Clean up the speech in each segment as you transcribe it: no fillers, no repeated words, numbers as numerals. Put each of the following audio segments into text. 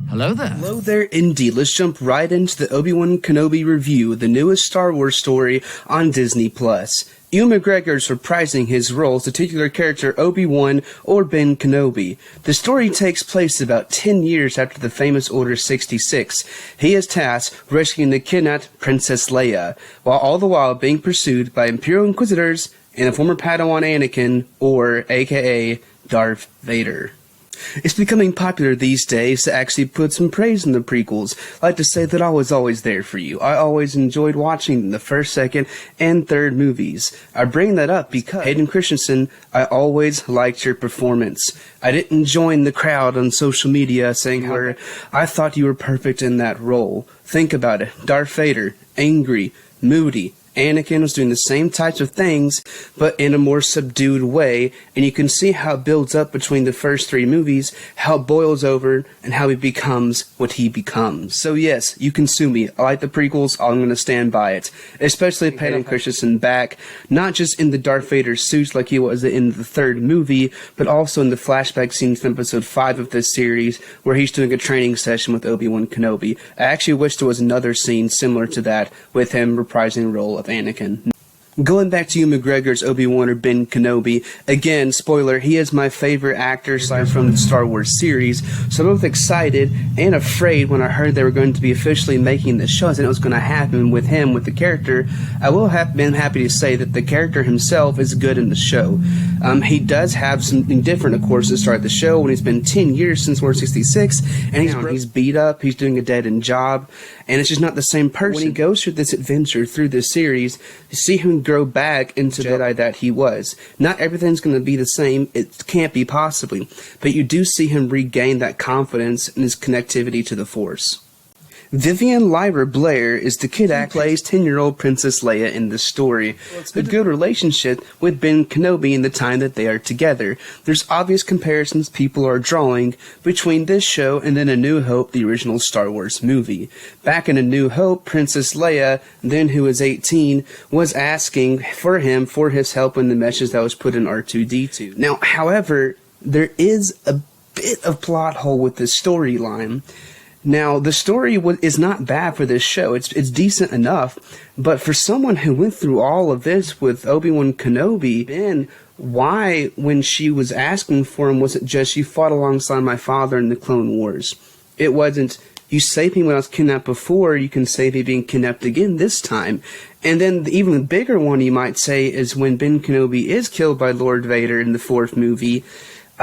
Hello there. Hello there, indeed. Let's jump right into the Obi-Wan Kenobi review, the newest Star Wars story on Disney+. Ewan McGregor is reprising his role as the titular character Obi-Wan or Ben Kenobi. The story takes place about 10 years after the famous Order 66. He is tasked with rescuing the kidnapped Princess Leia, while all the while being pursued by Imperial Inquisitors and a former Padawan Anakin, or aka Darth Vader. It's becoming popular these days to actually put some praise in the prequels. I like to say that I was always there for you. I always enjoyed watching the first, second, and third movies. I bring that up because, Hayden Christensen, I always liked your performance. I didn't join the crowd on social media saying how I thought you were perfect in that role. Think about it. Darth Vader, angry, moody. Anakin was doing the same types of things, but in a more subdued way, and you can see how it builds up between the first three movies, how it boils over, and how he becomes what he becomes. So yes, you can sue me. I like the prequels, I'm going to stand by it. Especially Hayden Christensen back, not just in the Darth Vader suit like he was in the third movie, but also in the flashback scenes from episode 5 of this series, where he's doing a training session with Obi-Wan Kenobi. I actually wish there was another scene similar to that, with him reprising the role of Anakin. Going back to Ewan McGregor's Obi-Wan or Ben Kenobi, again, spoiler, he is my favorite actor aside from the Star Wars series, so I'm both excited and afraid when I heard they were going to be officially making this show. I said it was going to happen with him, with the character. I will have been happy to say that the character himself is good in the show. He does have something different, of course, to start the show when it's been 10 years since Order 66, and he's beat up, he's doing a dead-end job, and it's just not the same person. When he goes through this adventure, through this series, you see him grow back into the Jedi that he was. Not everything's going to be the same, it can't be possibly, but you do see him regain that confidence and his connectivity to the Force. Vivian Lyra Blair is the kid actor who plays 10-year-old Princess Leia in the story. A good relationship with Ben Kenobi in the time that they are together. There's obvious comparisons people are drawing between this show and then A New Hope, the original Star Wars movie. Back in A New Hope, Princess Leia, then who was 18, was asking for him for his help in the message that was put in R2-D2. Now, however, there is a bit of plot hole with this storyline. Now, the story is not bad for this show. It's decent enough, but for someone who went through all of this with Obi-Wan Kenobi, Ben, why, when she was asking for him, was it just, you fought alongside my father in the Clone Wars? It wasn't, you saved me when I was kidnapped before, you can save me being kidnapped again this time. And then the even bigger one, you might say, is when Ben Kenobi is killed by Lord Vader in the fourth movie,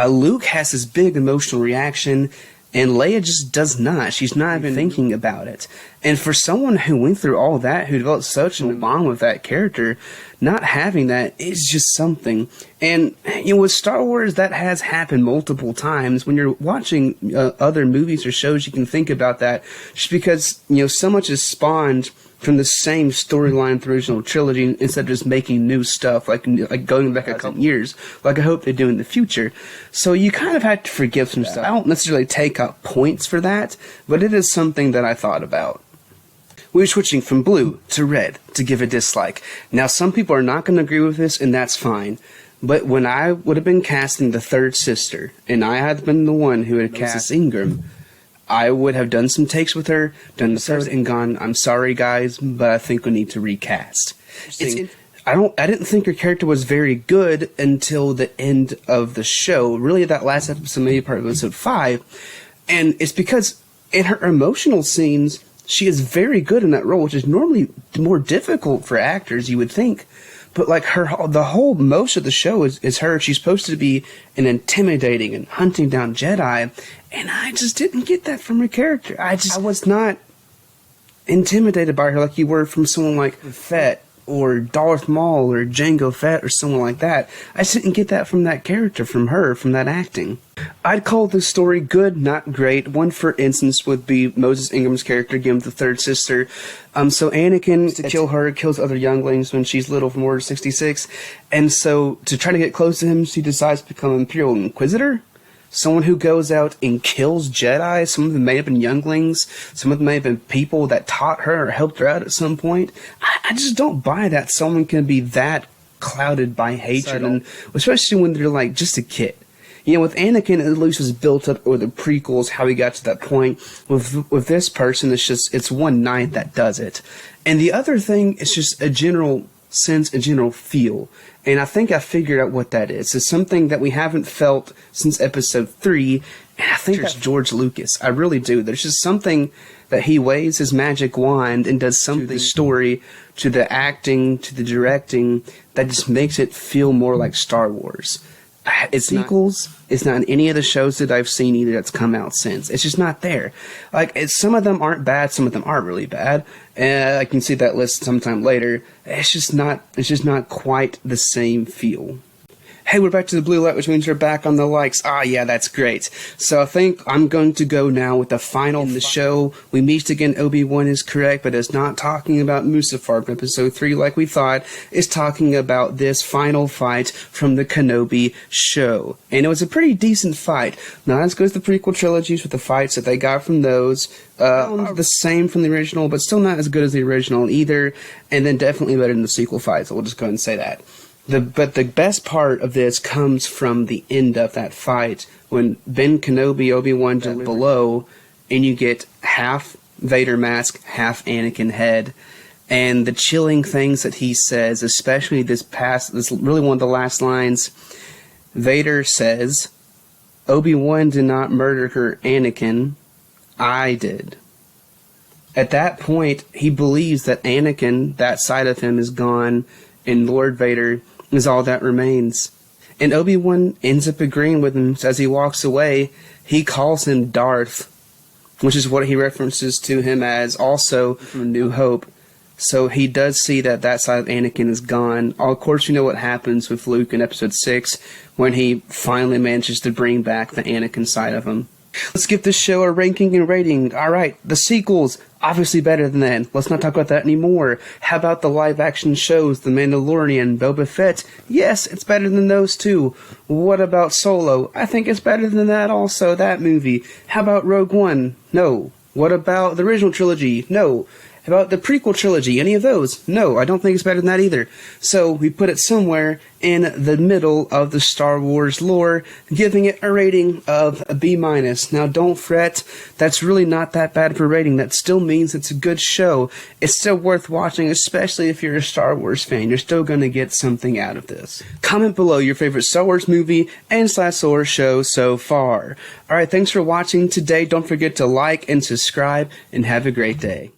Luke has this big emotional reaction, and Leia just does not. She's not even thinking about it. And for someone who went through all that, who developed such a bond with that character, not having that is just something. And, you know, with Star Wars, that has happened multiple times. When you're watching other movies or shows, you can think about that. Just because, you know, so much is spawned from the same storyline, the original trilogy, instead of just making new stuff, like going back a couple years, like I hope they do in the future. So you kind of have to forgive some stuff. I don't necessarily take up points for that, but it is something that I thought about. We're switching from blue to red to give a dislike. Now, some people are not going to agree with this, and that's fine. But when I would have been casting the third sister, and I had been the one who had cast Ingram, I would have done some takes with her, done the third, and gone, I'm sorry guys, but I think we need to recast. I didn't think her character was very good until the end of the show. Really, that last episode, maybe part of episode 5. And it's because in her emotional scenes, she is very good in that role, which is normally more difficult for actors, you would think. But like most of the show is her. She's supposed to be an intimidating and hunting down Jedi, and I just didn't get that from her character. I was not intimidated by her like you were from someone like Fett or Darth Maul or Jango Fett or someone like that. I just didn't get that from that character, from her, from that acting. I'd call this story good, not great. One, for instance, would be Moses Ingram's character, again, with the third sister. So Anakin, to kill her, kills other younglings when she's little from Order 66. And so, to try to get close to him, she decides to become an Imperial Inquisitor. Someone who goes out and kills Jedi. Some of them may have been younglings. Some of them may have been people that taught her or helped her out at some point. I just don't buy that someone can be that clouded by hatred, and especially when they're like just a kid. You know, with Anakin, at least was built up over the prequels, how he got to that point. With this person, it's one night that does it. And the other thing is just a general sense, a general feel. And I think I figured out what that is. It's something that we haven't felt since episode 3. And I think that's George Lucas. I really do. There's just something that he waves his magic wand and does something to the story, to the acting, to the directing, that just makes it feel more like Star Wars. It's sequels. It's not in any of the shows that I've seen either that's come out since. It's just not there. Like, some of them aren't bad, some of them are really bad. And I can see that list sometime later. It's just not quite the same feel. Hey, we're back to the blue light, which means we're back on the likes. Ah, yeah, that's great. So I think I'm going to go now with the final in the show. We meet again, Obi-Wan is correct, but it's not talking about Mustafar from episode 3 like we thought. It's talking about this final fight from the Kenobi show. And it was a pretty decent fight. Not as good as the prequel trilogies with the fights that they got from those. The same from the original, but still not as good as the original either. And then definitely better than the sequel fights. So we'll just go ahead and say that. But the best part of this comes from the end of that fight, when Ben Kenobi, Obi-Wan below, and you get half Vader mask, half Anakin head, and the chilling things that he says, especially this really one of the last lines. Vader says, "Obi-Wan did not murder her, Anakin. I did." At that point, he believes that Anakin, that side of him, is gone, and Lord Vader is all that remains. And Obi-Wan ends up agreeing with him. So as he walks away, he calls him Darth, which is what he references to him as also from New Hope. So he does see that side of Anakin is gone. Of course, you know what happens with Luke in episode 6 when he finally manages to bring back the Anakin side of him. Let's give this show a ranking and rating. Alright, the sequels, obviously better than that. Let's not talk about that anymore. How about the live-action shows, The Mandalorian, Boba Fett? Yes, it's better than those too. What about Solo? I think it's better than that also, that movie. How about Rogue One? No. What about the original trilogy? No. How about the prequel trilogy? Any of those? No, I don't think it's better than that either. So we put it somewhere in the middle of the Star Wars lore, giving it a rating of a B-. Now don't fret, that's really not that bad of a rating. That still means it's a good show. It's still worth watching, especially if you're a Star Wars fan. You're still going to get something out of this. Comment below your favorite Star Wars movie and / Star Wars show so far. Alright, thanks for watching today. Don't forget to like and subscribe, and have a great day.